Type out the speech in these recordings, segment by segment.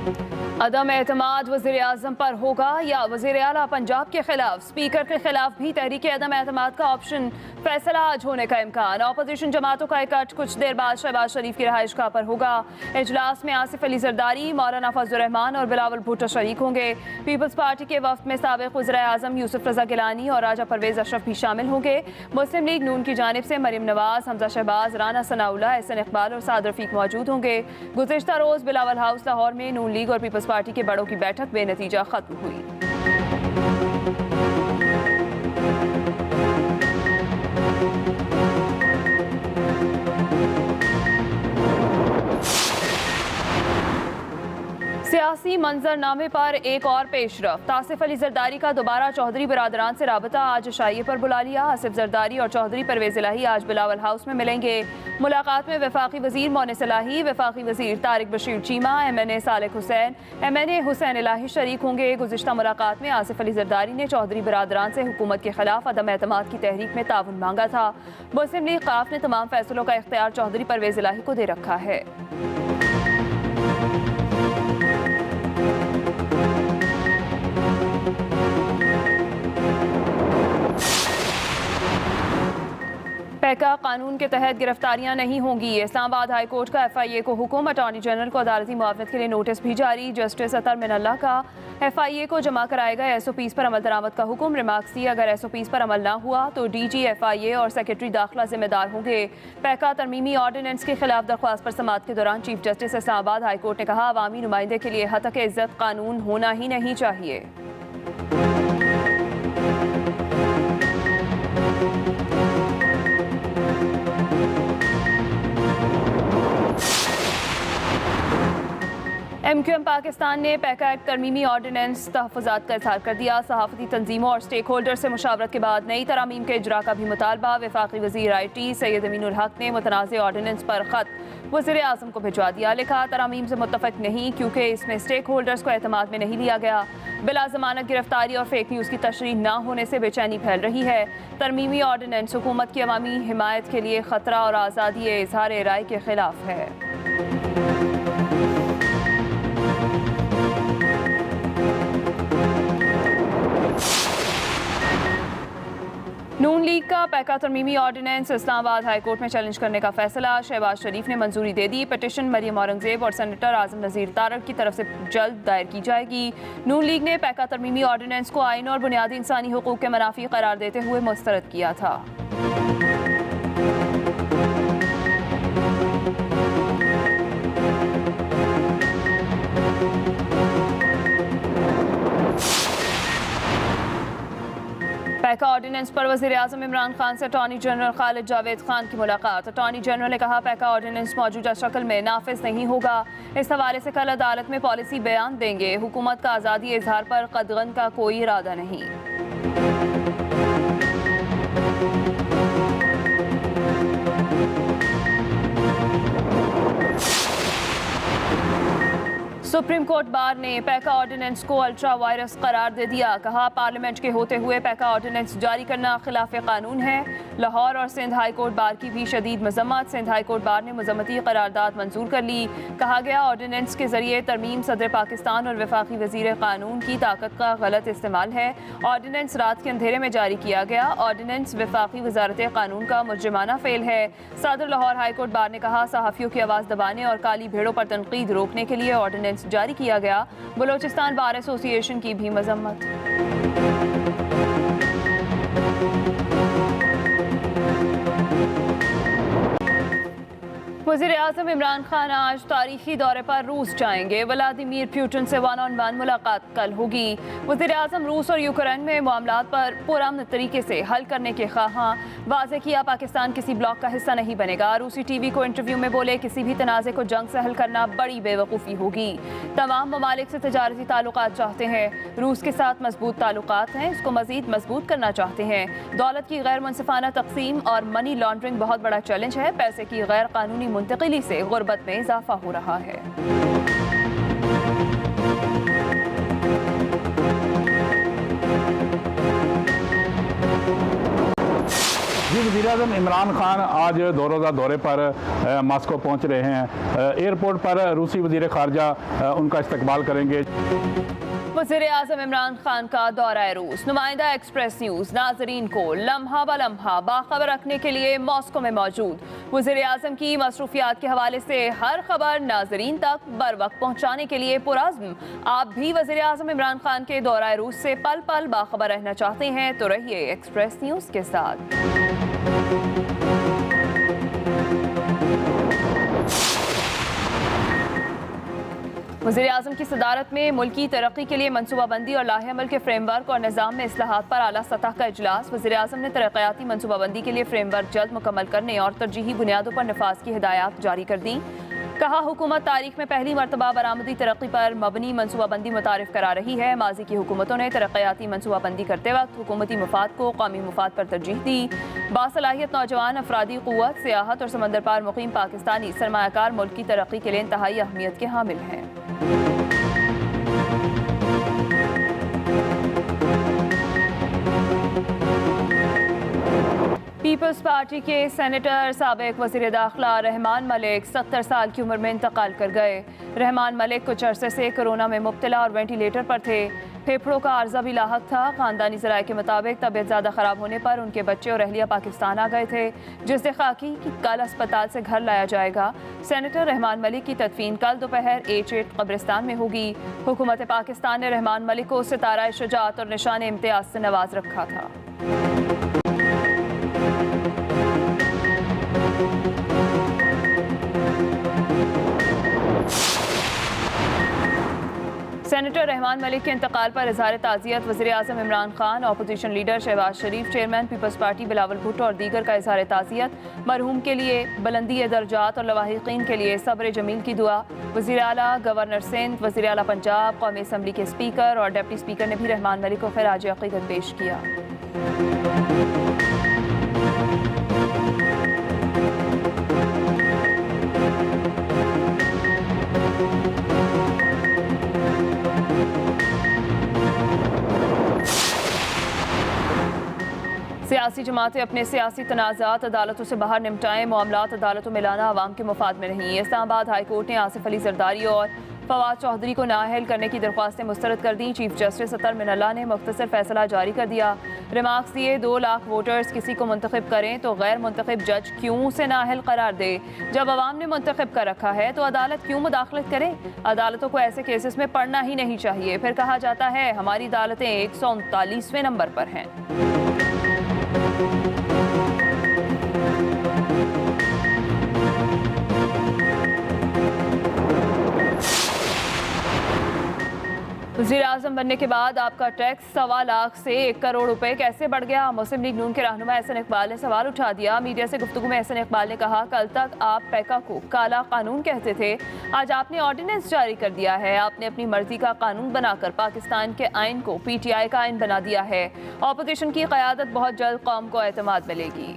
अदम एतमाद वज़ीर आज़म पर होगा या वज़ीर आला पंजाब के खिलाफ? स्पीकर के खिलाफ भी तहरीक अदम एतमाद का ऑप्शन, फैसला आज होने का इम्कान। अपोजिशन जमातों का इकट्ठ कुछ देर बाद शहबाज शरीफ की रहाइश गाह पर होगा। इजलास में आसिफ अली जरदारी, मौलाना फजल रहमान और बिलावल भुट्टो शरीक होंगे। पीपल्स पार्टी के वफ्द में साबिक़ वज़ीर आज़म यूसुफ रज़ा गिलानी और राजा परवेज़ अशरफ भी शामिल होंगे। मुस्लिम लीग नून की जानिब से मरीम नवाज, हमजा शहबाज, राना सनाउल्लाह, एहसन इकबाल और साद रफीक मौजूद होंगे। गुज़िश्ता रोज़ बिलावल हाउस लाहौर में नून लीग और पीपल्स पार्टी के बड़ों की बैठक बेनतीजा खत्म हुई। सियासी मंजरनामे पर एक और पेशरफ्त। आसिफ अली जरदारी का दोबारा चौधरी बिरादरान से राबता, आज शाइए पर बुला लिया। आसिफ जरदारी और चौधरी परवेज़ इलाही आज बिलावल हाउस में मिलेंगे। मुलाकात में वफाकी वजीर मोनिस इलाही, वफाकी वजीर तारिक बशीर चीमा, MNA सालिक हुसैन, MNA हुसैन इलाही शरीक होंगे। गुज़िश्ता मुलाकात में आसिफ अली जरदारी ने चौधरी बिरादरान से हुकूमत के खिलाफ अदम एतमाद की तहरीक में ताउन मांगा था। मुस्लिम लीग काफ ने तमाम फैसलों का इख्तियार चौधरी परवेज़ इलाही को दे रखा है। पैका कानून के तहत गिरफ्तारियां नहीं होंगी। इस्लामाबाद हाई कोर्ट का FIA को हुक्म, अटॉर्नी जनरल को अदालती मुआवनत के लिए नोटिस भी जारी। जस्टिस अतर मिनल्लाह का FIA को जमा कराए गए SOPs पर अमल दरामद का हुक्म। रिमार्क्स दिए, अगर SOPs पर अमल न हुआ तो DG FIA और सेक्रेटरी दाखिला जिम्मेदार होंगे। पैका तरमीमी ऑर्डिनेंस के खिलाफ दरख्वास्त पर समाअत के दौरान chief justice Islamabad high court ने कहा, अवामी नुमाइंदे के लिए हतक इज्जत कानून होना ही नहीं चाहिए। MQM पाकिस्तान ने पैका एक्ट तरमीमी ऑर्डिनेंस तहफ़्फ़ुज़ात का इज़हार कर दिया। सहाफ़ती तंजीमों और स्टेक होल्डर से मुशावरत के बाद नई तरामीम के इजरा का भी मुतालबा। वफाकी वज़ीर IT सैयद अमीनुल हक ने मुतनाज़ ऑर्डिनेंस पर ख़त वज़ीर आज़म को भिजवा दिया। लिखा, तरामीम से मुत्तफ़िक़ नहीं क्योंकि इसमें स्टेक होल्डर्स को एतमाद में नहीं लिया गया। बिला ज़मानत गिरफ्तारी और फेक न्यूज़ की तशरीह न होने से बेचैनी फैल रही है। तरमीमी ऑर्डिनेंस हुकूमत की अवामी हिमायत के लिए ख़तरा और आज़ादी इज़हार राय के खिलाफ है। नून लीग का पैका तरमीमी ऑर्डिनेंस इस्लामाबाद हाई कोर्ट में चैलेंज करने का फैसला। शहबाज शरीफ ने मंजूरी दे दी। पिटिशन मरियम औरंगजेब और सेनेटर आजम नज़ीर तारक की तरफ से जल्द दायर की जाएगी। नून लीग ने पैका तरमीमी ऑर्डिनेंस को आइन और बुनियादी इंसानी हुकूक के मनाफी करार देते हुए मुस्तरद किया था। पैका ऑर्डिनेंस पर वज़ीर आज़म इमरान खान से अटॉर्नी जनरल खालिद जावेद खान की मुलाकात। अटॉर्नी जनरल ने कहा, पैका ऑर्डिनेंस मौजूदा शक्ल में नाफिज नहीं होगा। इस हवाले से कल अदालत में पॉलिसी बयान देंगे। हुकूमत का आज़ादी इजहार पर कदगन का कोई इरादा नहीं। सुप्रीम कोर्ट बार ने पैका ऑर्डिनेंस को अल्ट्रा वायरस करार दे दिया। कहा, पार्लियामेंट के होते हुए पैका ऑर्डिनेंस जारी करना खिलाफ कानून है। लाहौर और सिंध हाई कोर्ट बार की भी शदीद मजम्मत। सिंध हाई कोर्ट बार ने मजम्मती करारदाद मंजूर कर ली। कहा गया, ऑर्डिनेंस के जरिए तरमीम सदर पाकिस्तान और वफाकी वजीर कानून की ताकत का गलत इस्तेमाल है। ऑर्डिनेंस रात के अंधेरे में जारी किया गया। ऑर्डिनेंस वफाकी वजारत कानून का मुजरिमाना फेल है। सदर लाहौर हाई कोर्ट बार ने कहा, सहाफ़ियों की आवाज़ दबाने और काली भेड़ों पर तनकीद रोकने के लिए ऑर्डिनेंस जारी किया गया। बलोचिस्तान बार एसोसिएशन की भी मजम्मत। वज़ीर आज़म इमरान खान आज तारीखी दौरे पर रूस जाएंगे। व्लादिमीर पुतिन से 1-on-1 मुलाकात कल होगी। वज़ीर आज़म रूस और यूक्रेन में मामलात पर पुरअमन तरीके से हल करने के ख़्वाहां। वाज़ेह किया, पाकिस्तान किसी ब्लॉक का हिस्सा नहीं बनेगा। रूसी TV को इंटरव्यू में बोले, किसी भी तनाज़े को जंग से हल करना बड़ी बेवकूफ़ी होगी। तमाम ममालिक से तजारती ताल्लुकात चाहते हैं। रूस के साथ मजबूत ताल्लुकात हैं, इसको मज़ीद मजबूत करना चाहते हैं। दौलत की गैर मुनसिफाना तकसीम और मनी लॉन्ड्रिंग बहुत बड़ा चैलेंज है। पैसे की गैर कानूनी मुंतकिली से गुर्बत में इजाफा हो रहा है। वज़ीर वज़ीर-ए-आज़म इमरान खान आज 2 रोज़ा दौरे पर मॉस्को पहुँच रहे हैं। एयरपोर्ट पर रूसी वज़ीर ख़ारजा उनका इस्तकबाल करेंगे। वज़ीर-ए-आज़म इमरान खान का दौरा रूस। नुमाइंदा एक्सप्रेस न्यूज़ नाजरीन को लम्हा ब लम्हा बाखबर रखने के लिए मॉस्को में मौजूद। वज़ीर-ए-आज़म की मसरूफियात के हवाले से हर खबर नाजरीन तक बर वक्त पहुँचाने के लिए पुरज़्म। आप भी वज़ीर-ए-आज़म इमरान खान के दौरा रूस से पल पल बाखबर रहना चाहते हैं तो रहिए एक्सप्रेस न्यूज़ के साथ। वज़ीर-ए-आज़म की सदारत में मुल्की तरक्की के लिए मनसूबाबंदी और लाहे-अमल के फ्रेमवर्क और निज़ाम में इस्लाहात पर आला सतह का इजलास। वज़ीर-ए-आज़म ने तरक्याती मनसूबाबंदी के लिए फ्रेमवर्क जल्द मुकम्मल करने और तरजीही बुनियादों पर नफाज की हिदायत जारी कर दी। कहा, हुकूमत तारीख में पहली मरतबा बरामदी तरक्की पर मबनी मनसूबाबंदी मुतारिफ करा रही है। माजी की हुकूमतों ने तरक्याती मनसूबाबंदी करते वक्त हुकूमती मफाद को कौमी मफाद पर तरजीह दी। बासलाहियत नौजवान अफरादी क़ुव्वत, सियाहत और समंदर पार मुकीम पाकिस्तानी सरमायाकार मुल्क की तरक्की के लिए इंतहाई अहमियत के हामिल हैं। पीपल्स पार्टी के सेनेटर साबिक वज़ीर दाखिला रहमान मलिक 70 साल की उम्र में इंतकाल कर गए। रहमान मलिक कुछ अरसे से कोरोना में मुब्तला और वेंटिलेटर पर थे। फेफड़ों का आर्जा भी लाहक था। ख़ानदानी ज़राए के मुताबिक तबीयत ज़्यादा ख़राब होने पर उनके बच्चे और अहलिया पाकिस्तान आ गए थे, जिससे खाकी कि कल अस्पताल से घर लाया जाएगा। सेनेटर रहमान मलिक की तदफीन कल दोपहर एच कब्रिस्तान में होगी। हुकूमत पाकिस्तान ने रहमान मलिक को सितारा शुजाअत और निशान इम्तियाज से नवाज रखा था। सेनेटर रहमान मलिक के इंतकाल पर इज़हार ताज़ियत वज़ीर-ए-आज़म Imran Khan, opposition leader Shahbaz Sharif, chairman peoples party Bilawal Bhutto और दीगर का इज़हार ताज़ियत। मरहूम के लिए बुलंदी दर्जात और लवाहिकीन के लिए सब्र जमील की दुआ। वज़ीर आला, गवर्नर सिंध, वज़ीर आला पंजाब, कौमी असम्बली के स्पीकर और डिप्टी स्पीकर ने भी रहमान मलिक को खिराज अक़ीदत पेश किया। सियासी जमातें अपने सियासी तनाज़ात अदालतों से बाहर निपटाएं। मामलात अदालतों में लाना आवाम के मुफाद में नहीं। इस्लामाबाद हाई कोर्ट ने आसिफ अली जरदारी और फवाद चौधरी को नाअहल करने की दरख्वास्तें मुस्तरद कर दी। चीफ जस्टिस अतर मिनल्ला ने मुख्तसर फैसला जारी कर दिया। रिमार्क्स दिए, 2 लाख वोटर्स किसी को मुंतखब करें तो गैर मुंतखब जज क्यों उसे नाअहल करार दे? जब अवाम ने मुंतखब कर रखा है तो अदालत क्यों मुदाखलत करे? अदालतों को ऐसे केसेस में पढ़ना ही नहीं चाहिए। फिर कहा जाता है हमारी अदालतें 139वें नंबर पर हैं। वज़ीर-ए-आज़म बनने के बाद आपका टैक्स 1.25 लाख से 1 करोड़ रुपए कैसे बढ़ गया? मुस्लिम लीग नून के रहनुमा एहसन इकबाल ने सवाल उठा दिया। मीडिया से गुफ्तगू में एहसन इकबाल ने कहा, कल तक आप पैका को काला कानून कहते थे, आज आपने ऑर्डिनेंस जारी कर दिया है। आपने अपनी मर्जी का कानून बनाकर पाकिस्तान के आइन को PTI का आइन बना दिया है। ऑपोजिशन की क़यादत बहुत जल्द कौम को एतमाद मिलेगी।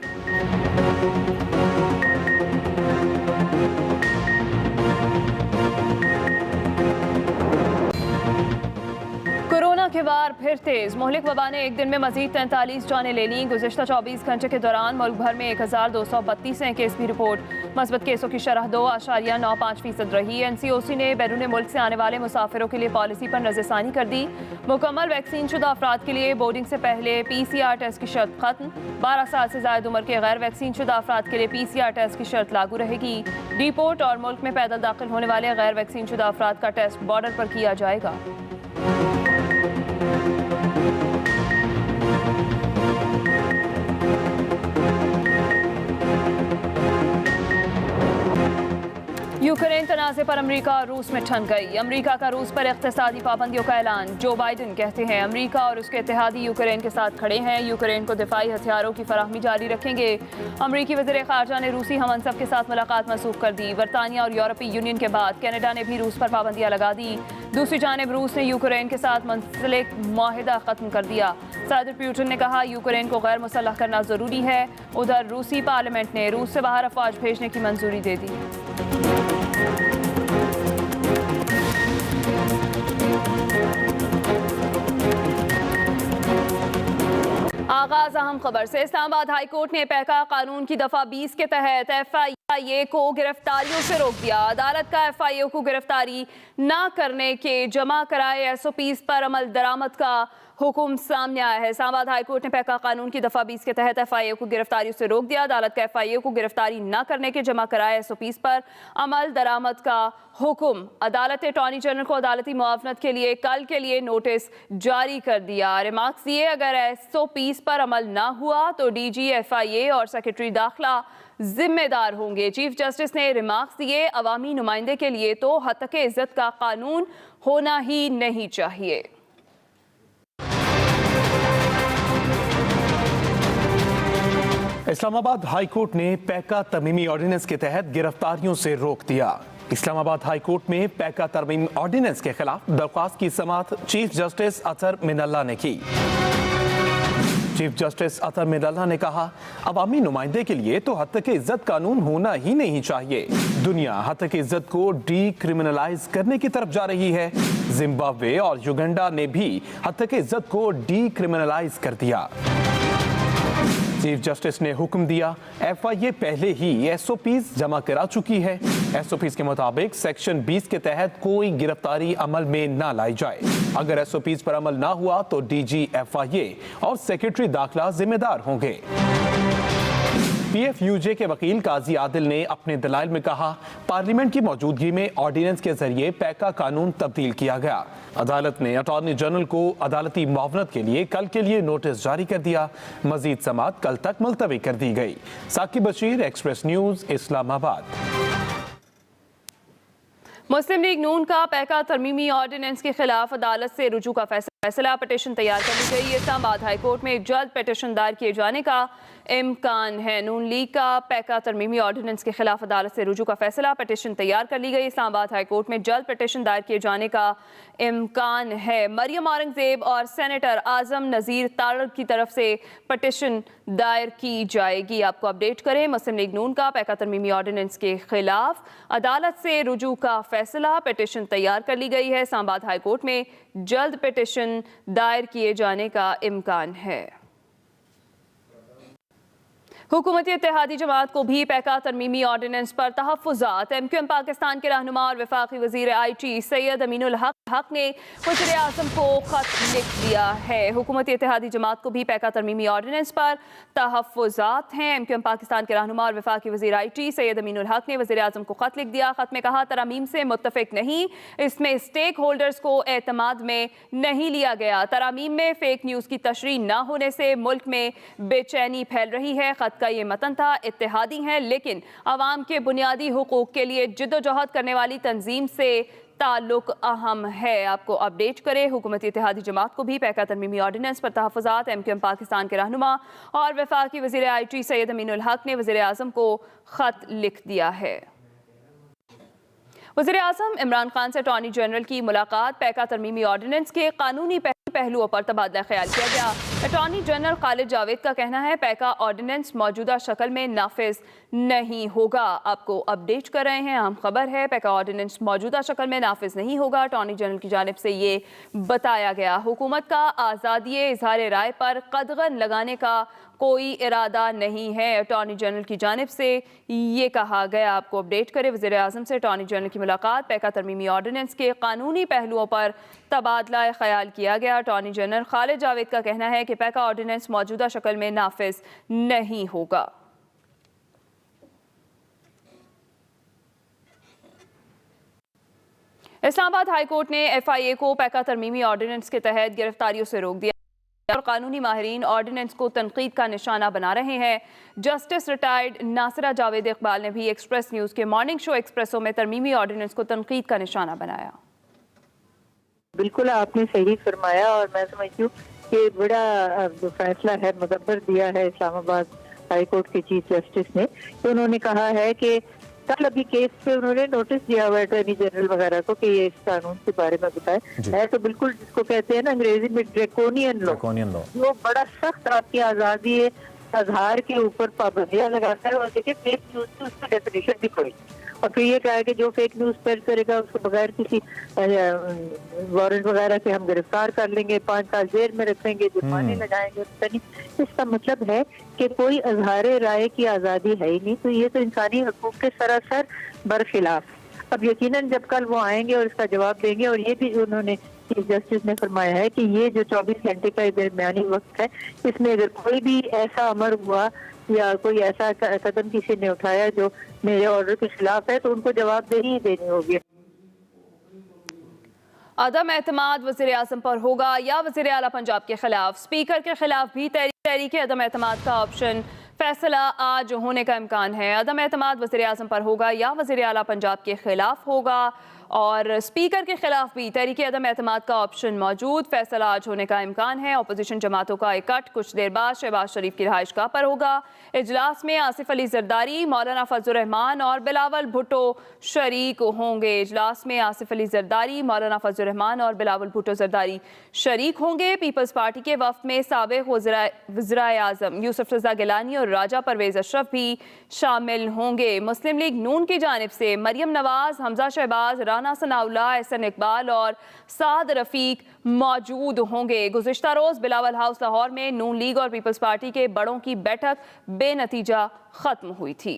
कोरोना के वार फिर तेज। मुहलिक वबा ने एक दिन में मजीद 43 जानें ले लीं। गुज़िश्ता 24 घंटे के दौरान मुल्क भर में 1232 नए केस की रिपोर्ट। मस्बत केसों की शरह 2.95% रही। NCOC ने बैरून मुल्क से आने वाले मुसाफिरों के लिए पॉलिसी पर नज़रसानी कर दी। मुकम्मल वैक्सीन शुदा अफराद के लिए बोर्डिंग से पहले PCR टेस्ट की शर्त खत्म। 12 साल से ज़ायद उम्र के गैर वैक्सीन शुदा अफराद के लिए PCR टेस्ट की शर्त लागू रहेगी। डिपोर्ट और मुल्क में पैदल दाखिल होने वाले गैर वैक्सीन शुदा अफराद का टेस्ट बॉर्डर पर किया जाएगा। यूक्रेन तनाज़े पर अमरीका और रूस में ठन गई। अमरीका का रूस पर इक़्तिसादी पाबंदियों का ऐलान। जो बाइडन कहते हैं अमरीका और उसके इत्तेहादी यूक्रेन के साथ खड़े हैं, यूक्रेन को दिफाई हथियारों की फराहमी जारी रखेंगे। अमरीकी वज़ीर ख़ारजा ने रूसी हमअनसब के साथ मुलाकात मनसूख कर दी। बरतानिया और यूरोपीय यूनियन के बाद कनाडा ने भी रूस पर पाबंदियाँ लगा दी। दूसरी जानिब रूस ने यूक्रेन के साथ मुंसलिक मुआहिदा ख़त्म कर दिया। सदर पुतिन ने कहा यूक्रेन को गैर मुसल्लह करना ज़रूरी है। उधर रूसी पार्लियामेंट ने रूस से बाहर अफवाज भेजने की मंजूरी दे दी। आगाज अहम खबर से। इस्लामाबाद हाई कोर्ट ने पैका कानून की दफा 20 के तहत FIA को गिरफ्तारियों से रोक दिया। अदालत का FIA को गिरफ्तारी न करने के जमा कराए SOPs पर अमल दरामद का हुक्म सामने आया है। इस्लामाबाद हाई कोर्ट ने पैका कानून की दफा 20 के तहत FIA को गिरफ्तारियों से रोक दिया। अदालत का FIA को गिरफ्तारी न करने के जमा कराए SOPs पर अमल दरामद का हुक्म। अदालत ने अटॉर्नी जनरल को अदालती मुआवनत के लिए कल के लिए नोटिस जारी कर दिया। रिमार्क्स दिए, अगर SOPs पर अमल न हुआ तो DG FIA और सेक्रेटरी दाखिला जिम्मेदार होंगे। चीफ जस्टिस ने रिमार्क्स दिए, अवामी नुमाइंदे के लिए तो हद इज्जत का कानून होना ही नहीं चाहिए। इस्लामाबाद हाई कोर्ट ने पैका तरमीमी ऑर्डिनेंस के तहत गिरफ्तारियों से रोक दिया। इस्लामाबाद हाई कोर्ट में पैका तरमीमी ऑर्डिनेंस के खिलाफ दरख्वास्त की समाअत चीफ जस्टिस अतर मिनल्ला ने की। चीफ जस्टिस अतर मिनल्ला ने कहा, अवामी नुमाइंदे के लिए तो हद तक इज्जत कानून होना ही नहीं चाहिए। दुनिया हद तक इज्जत को डीक्रिमिनलाइज करने की तरफ जा रही है। जिम्बाब्वे और युगांडा ने भी हद तक इज्जत को डीक्रिमिनलाइज कर दिया। चीफ जस्टिस ने हुक्म दिया, FIA पहले ही SOPs जमा करा चुकी है। SOPs के मुताबिक सेक्शन 20 के तहत कोई गिरफ्तारी अमल में ना लाई जाए। अगर SOPs पर अमल ना हुआ तो DG FIA और सेक्रेटरी दाखिला जिम्मेदार होंगे। PFUJ के वकील काजी आदिल ने अपने दलाइल में कहा, पार्लियामेंट की मौजूदगी में ऑर्डिनेंस के जरिए पैका कानून तब्दील किया गया। अदालत ने अटॉर्नी जनरल को अदालती मुआवनत के लिए कल के लिए नोटिस जारी कर दिया। मजीद समाअत कल तक मुलतवी कर दी गई। Saqib Bashir, express news, Islamabad. मुस्लिम लीग नून का पैका तरमीमी ऑर्डिनेंस के खिलाफ अदालत से रुजू का फैसला पिटीशन तैयार कर ली गई। इस्लामाबाद हाई कोर्ट में जल्द पिटीशन दायर किए जाने का इम्कान है। नून लीग का पैका तरमीमी ऑर्डिनेंस के खिलाफ अदालत से रुजू का फैसला, पिटीशन तैयार कर ली गई। इस्लामाबाद हाई कोर्ट में जल्द पिटीशन दायर किए जाने का इम्कान है। मरियम औरंगजेब और सेनेटर आजम नज़ीर तारड़ की तरफ से पिटीशन दायर की जाएगी। आपको अपडेट करें, मुस्लिम लीग नून का पैका तरमीमी ऑर्डिनेंस के खिलाफ अदालत से रुजू का फैसला, पिटीशन तैयार कर ली गई है। इस्लामाबाद हाई कोर्ट में जल्द पिटीशन दायर किए जाने का इम्कान है। हुकूमती इत्तेहादी जमात को भी पैका तरमीमी ऑर्डिनेंस पर तहफ़्फ़ुज़ात। MQM पाकिस्तान के रहनुमा और वफाकी वज़ीर IT सैयद अमीनुल हक ने वज़ीर आज़म को ख़त लिख दिया है। हुकूमती इत्तेहादी जमात को भी पैका तरमीमी ऑर्डिनेंस पर तहफ़्फ़ुज़ात हैं। MQM पाकिस्तान के रहनुमा और वफाकी वज़ीर IT सैयद अमीनुल हक ने वज़ीर आज़म को ख़त लिख दिया। ख़त में कहा, तरमीम से मुत्तफ़िक नहीं, इसमें स्टेक होल्डर्स को एतमाद में नहीं लिया गया। तरमीम में फ़ेक न्यूज़ की तशरीह न होने से मुल्क में बेचैनी फैल रही है। ख़त का ये मतन था, इत्तेहादी हैं लेकिन अवाम के बुनियादी हुकूक के लिए जिद्दोजहद करने वाली तंजीम से ताल्लुक अहम है। आपको अपडेट करें, हुकूमती इत्तेहादी जमात को भी पैका तरमीमी ऑर्डिनेंस पर तहफ़्फ़ुज़ात। MQM पाकिस्तान के रहनुमा और वफाकी वज़ीर IT सैयद अमीनुल हक ने वज़ीर आज़म को ख़त लिख दिया है। वज़ीर आज़म इमरान खान से अटॉर्नी जनरल की मुलाकात, पैका तरमीमी ऑर्डिनेंस के कानूनी पहलुओं पर तबादला ख्याल किया गया। अटॉर्नी जनरल खालिद जावेद का कहना है, पैका ऑर्डिनेंस मौजूदा शक्ल में नाफिज नहीं होगा। आपको अपडेट कर रहे हैं, अहम खबर है, पैका ऑर्डिनेंस मौजूदा शक्ल में नाफिज नहीं होगा। अटॉर्नी जनरल की जानिब से ये बताया गया। हुकूमत का आज़ादी इज़हार राय पर कदगन लगाने का कोई इरादा नहीं है, अटॉर्नी जनरल की जानिब से ये कहा गया। आपको अपडेट करें, वज़ीर आज़म से अटॉर्नी जनरल की मुलाकात, पैका तरमीमी ऑर्डिनेंस के कानूनी पहलुओं पर तबादला ख्याल किया गया। अटॉर्नी जनरल खालिद जावेद का कहना है कि पैका ऑर्डिनेंस मौजूदा शक्ल में नाफिज नहीं होगा। इस्लामाबाद हाई कोर्ट ने FIA को पैका तरमीमी ऑर्डिनेंस के तहत गिरफ्तारियों से रोक दिया और कानूनी माहिरीन ऑर्डिनेंस को तनकीद का निशाना बना रहे हैं। जस्टिस रिटायर्ड नासिरा जावेद इकबाल ने भी एक्सप्रेस न्यूज़ के मॉर्निंग शो एक्सप्रेसो में तरमीमी ऑर्डिनेंस को तनकीद का निशाना बनाया। बिल्कुल आपने सही फरमाया और मैं समझती हूँ कि बड़ा फैसला है, मुदब्बर दिया है इस्लामाबाद हाई कोर्ट के चीफ जस्टिस ने। तो उन्होंने कहा है कि कल अभी केस पे उन्होंने नोटिस दिया हुआ है अटॉर्नी जनरल वगैरह को कि ये इस कानून के बारे में बताए है। तो बिल्कुल जिसको कहते हैं ना अंग्रेजी में ड्रैकोनियन लॉ, जो बड़ा सख्त आपकी आज़ादी इज़हार के ऊपर पाबंदियां लगाता है। और देखिए फेक न्यूज की उसकी डेफिनेशन भी कोई, और फिर ये कहा कि जो फेक न्यूज़ स्प्रेड करेगा उसको बगैर किसी वारंट वगैरह से हम गिरफ्तार कर लेंगे, 5 साल जेल में रखेंगे, जुर्माने लगाएंगे। इसका मतलब है कि कोई अजहार राय की आज़ादी है ही नहीं। तो ये तो इंसानी हकूक के सरासर बरखिलाफ। अब यकीनन जब कल वो आएंगे और इसका जवाब देंगे, और ये भी उन्होंने चीफ जस्टिस ने फरमाया है कि ये जो 24 घंटे का दरमियानी वक्त है, इसमें अगर कोई भी ऐसा अमर हुआ या कोई ऐसा कदम किसी ने उठाया जो मेरे ऑर्डर के खिलाफ है, तो उनको जवाबदेही देनी होगी। अदम एतमाद वज़ीर आज़म पर होगा या वज़ीर आला पंजाब के खिलाफ? स्पीकर के खिलाफ भी तहरीक अदम एतमाद का ऑप्शन। फैसला आज होने का इम्कान है। अदम एतमाद वज़ीर आज़म पर होगा या वज़ीर आला पंजाब के खिलाफ होगा, और स्पीकर के खिलाफ भी तहरीक अदम एतमाद का ऑप्शन मौजूद। फैसला आज होने का इम्कान है। अपोजिशन जमातों का इकट्ठ कुछ देर बाद शहबाज शरीफ की रिहाइशगाह पर होगा। इजलास में आसिफ अली जरदारी, मौलाना फजल रहमान और बिलावल भुट्टो शरीक होंगे। इजलास में आसिफ अली जरदारी, मौलाना फजल रहमान और बिलावल भुट्टो जरदारी शरीक होंगे। पीपल्स पार्टी के वफ्द में साबिक़ वज़ीर आज़म यूसुफ रज़ा गिलानी और राजा परवेज अशरफ भी शामिल होंगे। मुस्लिम लीग नून की जानिब से मरियम नवाज, हमजा शहबाज, राना सनाउल्लाह, एहसन इकबाल और साद रफीक मौजूद होंगे। गुज़िश्ता रोज़ बिलावल हाउस लाहौर में नून लीग और पीपल्स पार्टी के बड़ों की बैठक बेनतीजा खत्म हुई थी।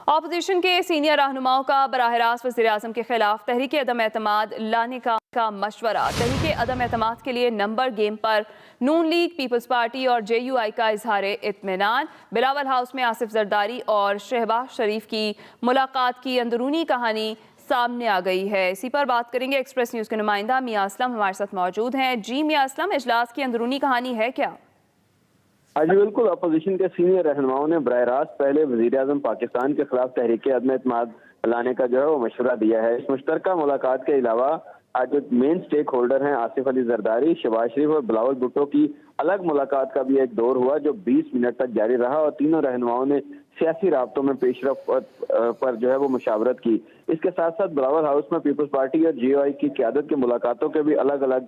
ऑपोजिशन के सीनियर रहनुमाओं का बराह रास्त वज़ीर आज़म के खिलाफ तहरीक अदम एतमाद लाने का मशवरा। तहरीक अदम एतमाद के लिए नंबर गेम पर नून लीग, पीपल्स पार्टी और JUI का इजहार इत्मीनान। बिलावल हाउस में आसिफ जरदारी और शहबाज शरीफ की मुलाकात की अंदरूनी कहानी सामने आ गई है। इसी पर बात करेंगे। एक्सप्रेस न्यूज़ के नुमाइंदा मियां असलम हमारे साथ मौजूद हैं। जी मियां असलम, इजलास की अंदरूनी कहानी है क्या? हाँ जी बिल्कुल, अपोजिशन के सीनियर रहनुमाओं ने बराह रास्त पहले वज़ीर आज़म पाकिस्तान के खिलाफ तहरीक अदम एतमाद लाने का जो है वो मशवरा दिया है। इस मुश्तरका मुलाकात के अलावा आज जो मेन स्टेक होल्डर हैं आसिफ अली जरदारी, शहबाज शरीफ और बिलावल भुट्टो की अलग मुलाकात का भी एक दौर हुआ जो 20 मिनट तक जारी रहा, और तीनों रहनुमाओं ने सियासी राब्तों में पेशरफ्त पर जो है वो मुशावरत की। इसके साथ साथ बिलावल हाउस में पीपल्स पार्टी और JUI की क़यादत की मुलाकातों के भी अलग अलग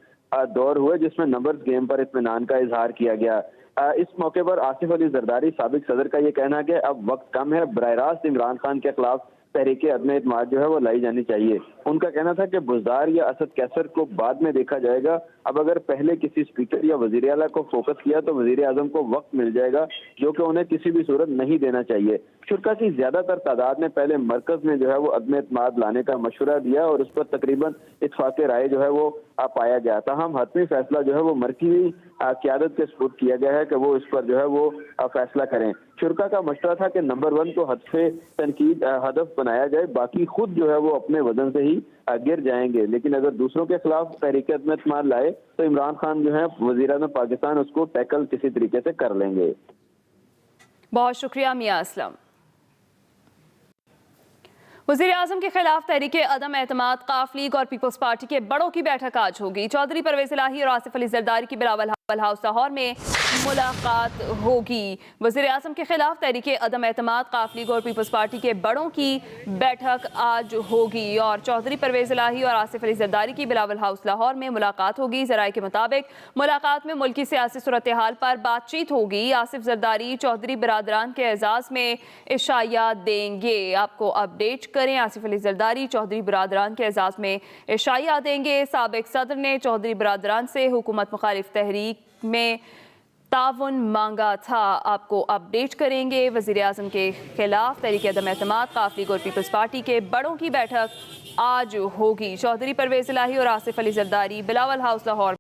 दौर हुए, जिसमें नंबर्स गेम पर इत्मीनान का इजहार किया गया। इस मौके पर आसिफ अली जरदारी साबिक सदर का ये कहना है कि अब वक्त कम है, बराह रास्त इमरान खान के खिलाफ तहरीक अदम एतमाद जो है वो लाई जानी चाहिए। उनका कहना था कि बुज़दार या असद कैसर को बाद में देखा जाएगा, अब अगर पहले किसी स्पीकर या वज़ीर आला को फोकस किया तो वज़ीर आज़म को वक्त मिल जाएगा, जो कि उन्हें किसी भी सूरत नहीं देना चाहिए। शुरा की ज्यादातर तादाद ने पहले मरकज में जो है वो अदम एतमाद लाने का मशवरा दिया और उस पर तकरीबन इत्फाक राय जो है वो पाया गया। ताहम हतमी फैसला जो है वो मरकजी क़यादत के सुपुर्द किया गया है कि वो इस पर जो है वो फैसला करें। शुरा का मशवरा था कि नंबर 1 को हद से तनकीद हदफ बनाया जाए, बाकी खुद जो है वो अपने वजन से ही गिर जाएंगे। लेकिन अगर दूसरों के खिलाफ तहरीक अदम एतमाद लाए तो इमरान खान जो है वज़ीर आज़म पाकिस्तान उसको टैकल किसी तरीके से कर लेंगे। बहुत शुक्रिया मियां असलम। वज़ीर आज़म के खिलाफ तहरीक अदम एतमाद, काफ लीग और पीपल्स पार्टी के बड़ों की बैठक आज होगी। चौधरी परवेज इलाही और आसिफ अली जरदारी की बिलावल हाउस लाहौर में मुलाकात होगी। वज़ीर आज़म के खिलाफ तहरीक अदम एतमाद, काफ लीग और पीपल्स पार्टी के बड़ों की बैठक आज होगी, और चौधरी परवेज इलाही और आसिफ अली जरदारी की बिलावल हाउस लाहौर में मुलाकात होगी। ज़राए के मुताबिक मुलाकात में मुल्की सियासी सूरत हाल पर बातचीत होगी। आसिफ जरदारी चौधरी बिरादरान के एजाज़ में इशाया देंगे। आपको अपडेट करें, आसिफ अली जरदारी चौधरी बिरादरान के एजाज़ में इशाया देंगे। साबिक सदर ने चौधरी बिरादरान से हुकूमत मुखालिफ तहरीक में ताउन मांगा था। आपको अपडेट करेंगे। वज़ीर आज़म के खिलाफ तहरीक अदम एतमाद, काफ लीग और पीपल्स पार्टी के बड़ों की बैठक आज होगी। चौधरी परवेज इलाही और आसिफ अली जरदारी बिलावल हाउस लाहौर